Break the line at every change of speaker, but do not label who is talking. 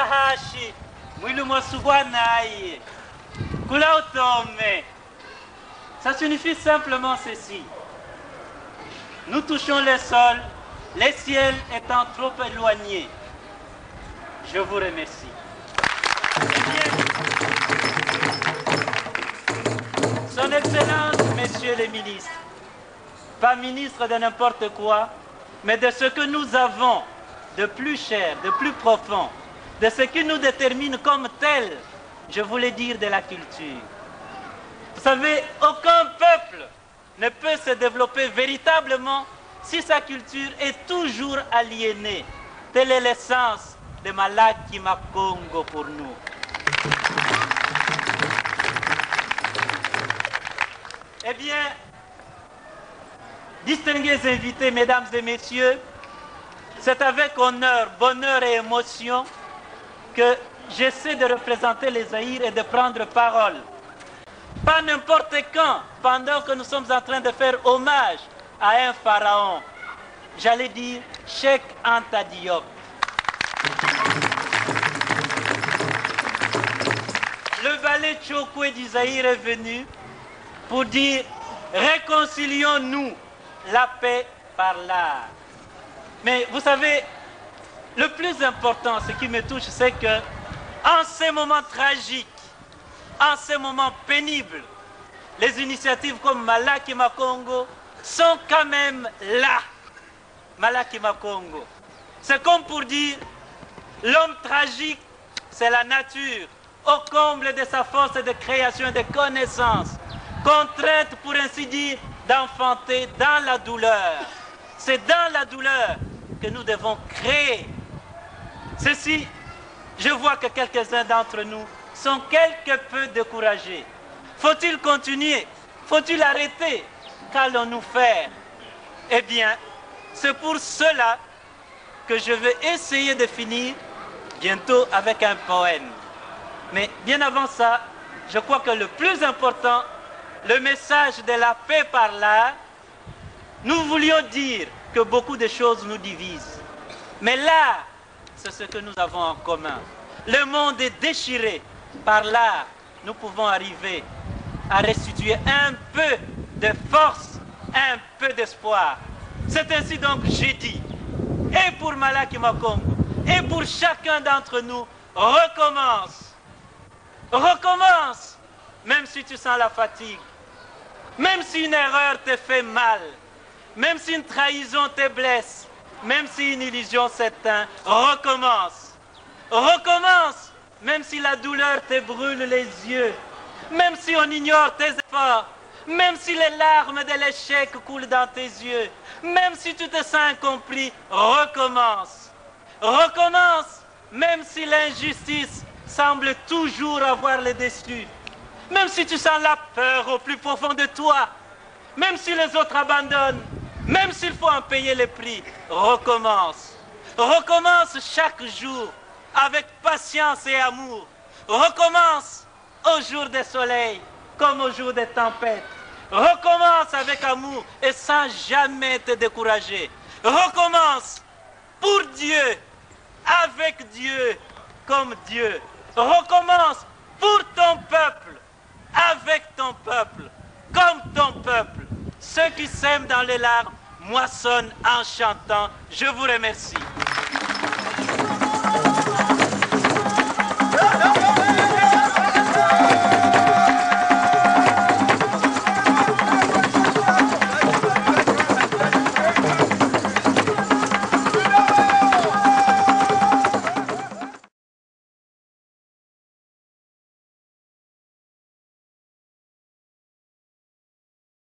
hashi, mwilu mwasugwanaye, kula utome. Ça signifie simplement ceci. Nous touchons le sol, le ciel étant trop éloigné. Je vous remercie. Son Excellence, Messieurs les ministres, pas ministre de n'importe quoi, mais de ce que nous avons de plus cher, de plus profond, de ce qui nous détermine comme tel, je voulais dire de la culture. Vous savez, aucun peuple ne peut se développer véritablement si sa culture est toujours aliénée. Telle est l'essence de Malaki Makongo pour nous. Eh bien, distingués invités, mesdames et messieurs, c'est avec honneur, bonheur et émotion que j'essaie de représenter les Zaïre et de prendre parole. Pas n'importe quand, pendant que nous sommes en train de faire hommage à un pharaon. J'allais dire Cheikh Anta Diop. Le valet Tchokwe du Zaïre est venu pour dire réconcilions-nous, la paix par l'art. Mais vous savez, le plus important, ce qui me touche, c'est que en ces moments tragiques, en ces moments pénibles, les initiatives comme Malaki Makongo sont quand même là. Malaki Makongo. C'est comme pour dire, l'homme tragique, c'est la nature, au comble de sa force de création et de connaissance, contrainte, pour ainsi dire, d'enfanter dans la douleur. C'est dans la douleur que nous devons créer. Ceci, je vois que quelques-uns d'entre nous sont quelque peu découragés. Faut-il continuer? Faut-il arrêter? Qu'allons-nous faire? Eh bien, c'est pour cela que je vais essayer de finir bientôt avec un poème. Mais bien avant ça, je crois que le plus important, le message de la paix par l'art, nous voulions dire que beaucoup de choses nous divisent. Mais l'art, c'est ce que nous avons en commun. Le monde est déchiré. Par l'art, nous pouvons arriver à restituer un peu de force, un peu d'espoir. C'est ainsi donc que j'ai dit, et pour Malaki Makongo, et pour chacun d'entre nous, recommence. Recommence, même si tu sens la fatigue, même si une erreur te fait mal, même si une trahison te blesse, même si une illusion s'éteint, recommence. Recommence, même si la douleur te brûle les yeux, même si on ignore tes efforts, même si les larmes de l'échec coulent dans tes yeux, même si tu te sens incompris, recommence. Recommence, même si l'injustice semble toujours avoir le dessus, même si tu sens la peur au plus profond de toi, même si les autres abandonnent, même s'il faut en payer le prix, recommence. Recommence chaque jour avec patience et amour. Recommence au jour des soleils comme au jour des tempêtes. Recommence avec amour et sans jamais te décourager. Recommence pour Dieu, avec Dieu, comme Dieu. Recommence pour ton peuple, avec ton peuple, comme ton peuple. Ceux qui sèment dans les larmes moissonnent en chantant. Je vous remercie.